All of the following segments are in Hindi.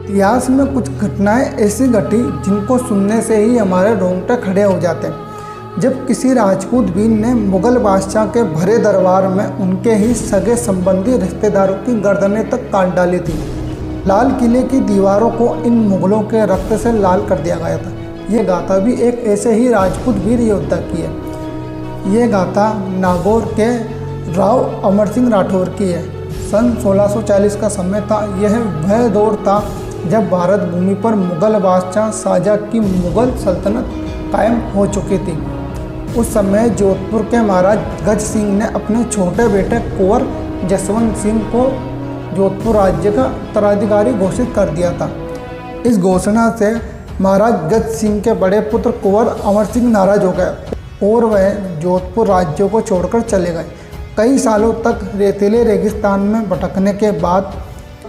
इतिहास में कुछ घटनाएं ऐसी घटी जिनको सुनने से ही हमारे रोंगटे खड़े हो जाते हैं। जब किसी राजपूत वीर ने मुगल बादशाह के भरे दरबार में उनके ही सगे संबंधी रिश्तेदारों की गर्दनें तक काट डाली थी। लाल किले की दीवारों को इन मुगलों के रक्त से लाल कर दिया गया था। ये गाथा भी एक ऐसे ही राजपूत वीर योद्धा की है। ये गाथा नागौर के राव अमर सिंह राठौर की है। सन 1640 का समय था। यह वह दौर था जब भारत भूमि पर मुगल बादशाह शाहजहाँ की मुगल सल्तनत कायम हो चुकी थी। उस समय जोधपुर के महाराज गज सिंह ने अपने छोटे बेटे कुंवर जसवंत सिंह को जोधपुर राज्य का उत्तराधिकारी घोषित कर दिया था। इस घोषणा से महाराज गज सिंह के बड़े पुत्र कुंवर अमर सिंह नाराज हो गए और वह जोधपुर राज्य को छोड़कर चले गए। कई सालों तक रेतीले रेगिस्तान में भटकने के बाद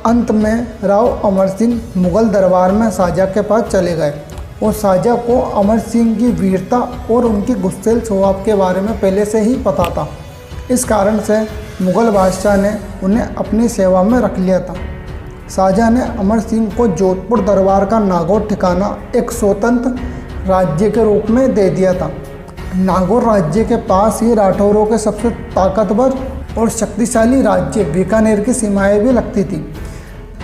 अंत में राव अमर सिंह मुगल दरबार में शाहजहाँ के पास चले गए और शाहजहाँ को अमर सिंह की वीरता और उनकी गुस्सेल स्वभाव के बारे में पहले से ही पता था। इस कारण से मुगल बादशाह ने उन्हें अपनी सेवा में रख लिया था। शाहजहाँ ने अमर सिंह को जोधपुर दरबार का नागौर ठिकाना एक स्वतंत्र राज्य के रूप में दे दिया था। नागौर राज्य के पास ही राठौरों के सबसे ताकतवर और शक्तिशाली राज्य बीकानेर की सीमाएं भी लगती थी,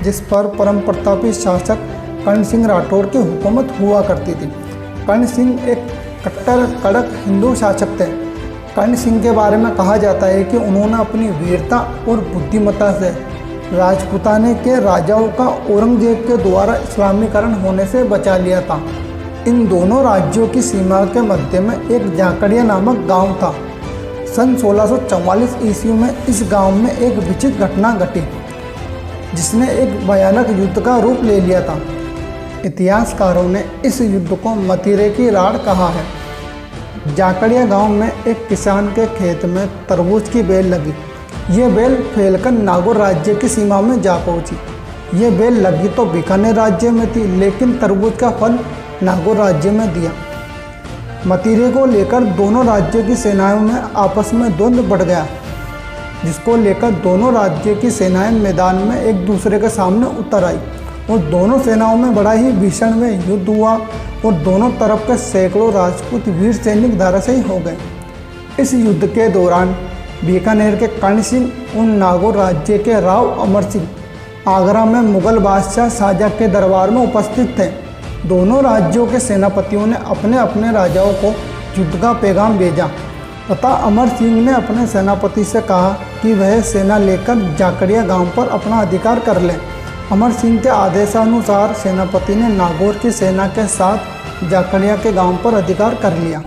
जिस पर परम प्रतापी शासक कर्ण सिंह राठौर की हुकूमत हुआ करती थी। कर्ण सिंह एक कट्टर कड़क हिंदू शासक थे। कर्ण सिंह के बारे में कहा जाता है कि उन्होंने अपनी वीरता और बुद्धिमत्ता से राजपूताने के राजाओं का औरंगजेब के द्वारा इस्लामीकरण होने से बचा लिया था। इन दोनों राज्यों की सीमा के मध्य में एक जाकड़िया नामक गांव था। सन 1644 ईस्वी में इस गांव में एक विचित्र घटना घटी जिसने एक भयानक युद्ध का रूप ले लिया था। इतिहासकारों ने इस युद्ध को मतीरे की राड़ कहा है। जाकड़िया गांव में एक किसान के खेत में तरबूज की बेल लगी। ये बेल फैलकर नागौर राज्य की सीमा में जा पहुंची। ये बेल लगी तो बीकानेर राज्य में थी, लेकिन तरबूज का फल नागौर राज्य में दिया। मतीरे को लेकर दोनों राज्यों की सेनाओं में आपस में द्वंद्व बढ़ गया, जिसको लेकर दोनों राज्यों की सेनाएं मैदान में एक दूसरे के सामने उतर आई और दोनों सेनाओं में बड़ा ही भीषण में युद्ध हुआ और दोनों तरफ के सैकड़ों राजपूत वीर सैनिक धराशायी हो गए। इस युद्ध के दौरान बीकानेर के कर्ण सिंह और नागौर राज्य के राव अमर सिंह आगरा में मुगल बादशाह शाहजहाँ के दरबार में उपस्थित थे। दोनों राज्यों के सेनापतियों ने अपने अपने राजाओं को युद्ध का पैगाम भेजा तथा अमर सिंह ने अपने सेनापति से कहा कि वह सेना लेकर जाकड़िया गांव पर अपना अधिकार कर लें। अमर सिंह के आदेशानुसार सेनापति ने नागौर की सेना के साथ जाकड़िया के गांव पर अधिकार कर लिया।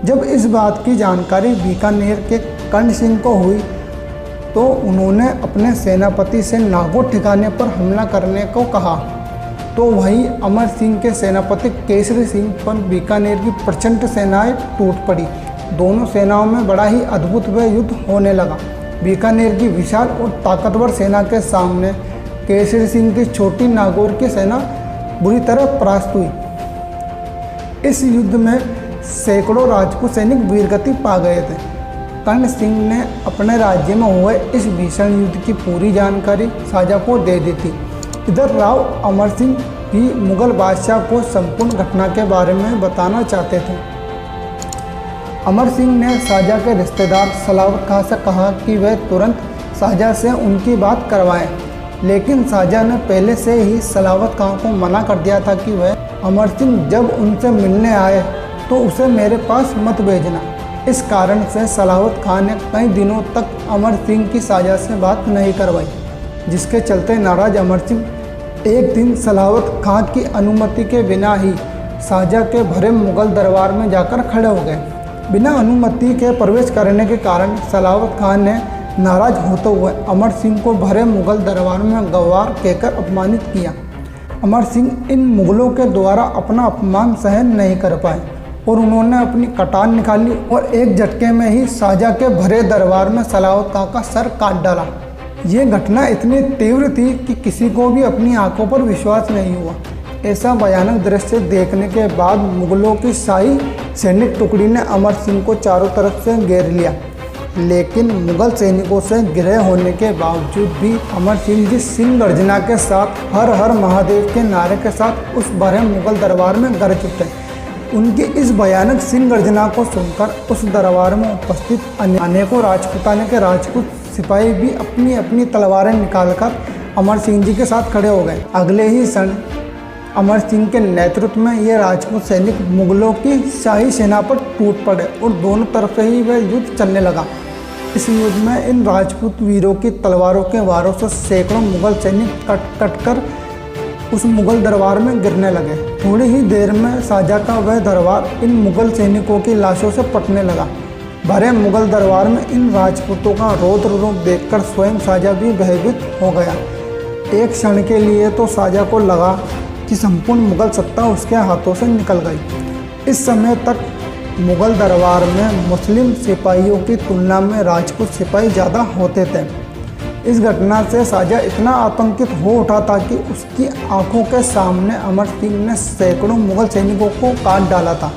जब इस बात की जानकारी बीकानेर के कर्ण सिंह को हुई तो उन्होंने अपने सेनापति से नागौर ठिकाने पर हमला करने को कहा। तो वहीं अमर सिंह के सेनापति केसरी सिंह पर बीकानेर की प्रचंड सेनाएं टूट पड़ी। दोनों सेनाओं में बड़ा ही अद्भुत व युद्ध होने लगा। बीकानेर की विशाल और ताकतवर सेना के सामने केसरी सिंह की छोटी नागौर की सेना बुरी तरह परास्त हुई। इस युद्ध में सैकड़ों राजपूत सैनिक वीरगति पा गए थे। कर्ण सिंह ने अपने राज्य में हुए इस भीषण युद्ध की पूरी जानकारी शाहजहाँ को दे दी थी। इधर राव अमर सिंह भी मुगल बादशाह को संपूर्ण घटना के बारे में बताना चाहते थे। अमर सिंह ने शाहजहाँ के रिश्तेदार सलावत खां से कहा कि वह तुरंत शाहजहाँ से उनकी बात करवाएं, लेकिन शाहजहाँ ने पहले से ही सलावत खां को मना कर दिया था कि वह अमर सिंह जब उनसे मिलने आए तो उसे मेरे पास मत भेजना। इस कारण से सलावत खां ने कई दिनों तक अमर सिंह की शाहजहाँ से बात नहीं करवाई, जिसके चलते नाराज अमर सिंह एक दिन सलावत खां की अनुमति के बिना ही शाहजहाँ के भरे मुगल दरबार में जाकर खड़े हो गए। बिना अनुमति के प्रवेश करने के कारण सलावत खां ने नाराज होते हुए अमर सिंह को भरे मुगल दरबार में गवार कहकर अपमानित किया। अमर सिंह इन मुगलों के द्वारा अपना अपमान सहन नहीं कर पाए और उन्होंने अपनी कटार निकाली और एक झटके में ही शाहजहाँ के भरे दरबार में सलावत खां का सर काट डाला। ये घटना इतनी तीव्र थी कि किसी को भी अपनी आंखों पर विश्वास नहीं हुआ। ऐसा भयानक दृश्य देखने के बाद मुगलों की शाही सैनिक टुकड़ी ने अमर सिंह को चारों तरफ से घेर लिया। लेकिन मुगल सैनिकों से घिरे होने के बावजूद भी अमर सिंह जी सिंह गर्जना के साथ हर हर महादेव के नारे के साथ उस भरे मुगल दरबार में गरज उठे। उनकी इस भयानक सिंह गर्जना को सुनकर उस दरबार में उपस्थित अनेकों राजपूताने के राजपूत सिपाही भी अपनी अपनी तलवारें निकालकर अमर सिंह जी के साथ खड़े हो गए। अगले ही क्षण अमर सिंह के नेतृत्व में ये राजपूत सैनिक मुगलों की शाही सेना पर टूट पड़े और दोनों तरफ से ही वह युद्ध चलने लगा। इस युद्ध में इन राजपूत वीरों की तलवारों के वारों से सैकड़ों मुगल सैनिक कट कट कर उस मुगल दरबार में गिरने लगे। थोड़ी ही देर में शाहजहाँ का वह दरबार इन मुगल सैनिकों की लाशों से पटने लगा। भरे मुगल दरबार में इन राजपूतों का रौद्र रूप देखकर स्वयं शाहजहाँ भी भयभीत हो गया। एक क्षण के लिए तो शाहजहाँ को लगा कि संपूर्ण मुगल सत्ता उसके हाथों से निकल गई। इस समय तक मुगल दरबार में मुस्लिम सिपाहियों की तुलना में राजपूत सिपाही ज़्यादा होते थे। इस घटना से शाहजहाँ इतना आतंकित हो उठा था कि उसकी आंखों के सामने अमर सिंह ने सैकड़ों मुगल सैनिकों को काट डाला था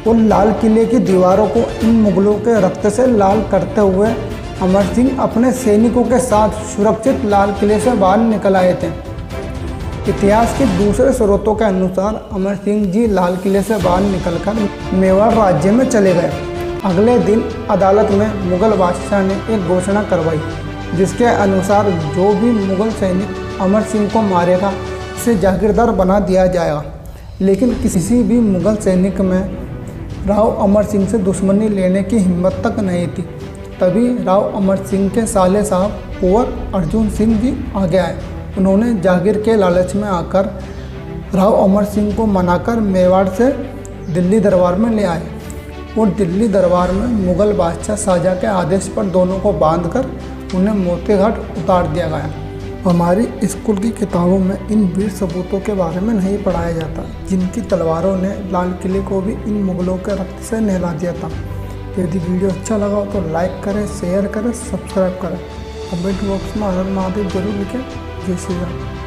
और लाल किले की दीवारों को इन मुगलों के रक्त से लाल करते हुए अमर सिंह अपने सैनिकों के साथ सुरक्षित लाल किले से बाहर निकल आए थे। इतिहास के दूसरे स्रोतों के अनुसार अमर सिंह जी लाल किले से बाहर निकलकर मेवाड़ राज्य में चले गए। अगले दिन अदालत में मुगल बादशाह ने एक घोषणा करवाई जिसके अनुसार जो भी मुगल सैनिक अमर सिंह को मारेगा उसे जागीरदार बना दिया जाएगा। लेकिन किसी भी मुगल सैनिक में राव अमर सिंह से दुश्मनी लेने की हिम्मत तक नहीं थी। तभी राव अमर सिंह के साले साहब कुंवर अर्जुन सिंह जी आगे आए। उन्होंने जागीर के लालच में आकर राव अमर सिंह को मनाकर मेवाड़ से दिल्ली दरबार में ले आए और दिल्ली दरबार में मुगल बादशाह शाहजहाँ के आदेश पर दोनों को बांधकर उन्हें मोतीघाट उतार दिया गया। हमारी स्कूल की किताबों में इन वीर सपूतों के बारे में नहीं पढ़ाया जाता जिनकी तलवारों ने लाल किले को भी इन मुगलों के रक्त से नहला दिया था। यदि वीडियो अच्छा लगा हो तो लाइक करें, शेयर करें, सब्सक्राइब करें। कमेंट बॉक्स में हर हर महादेव जरूर लिखें। जय श्री राम।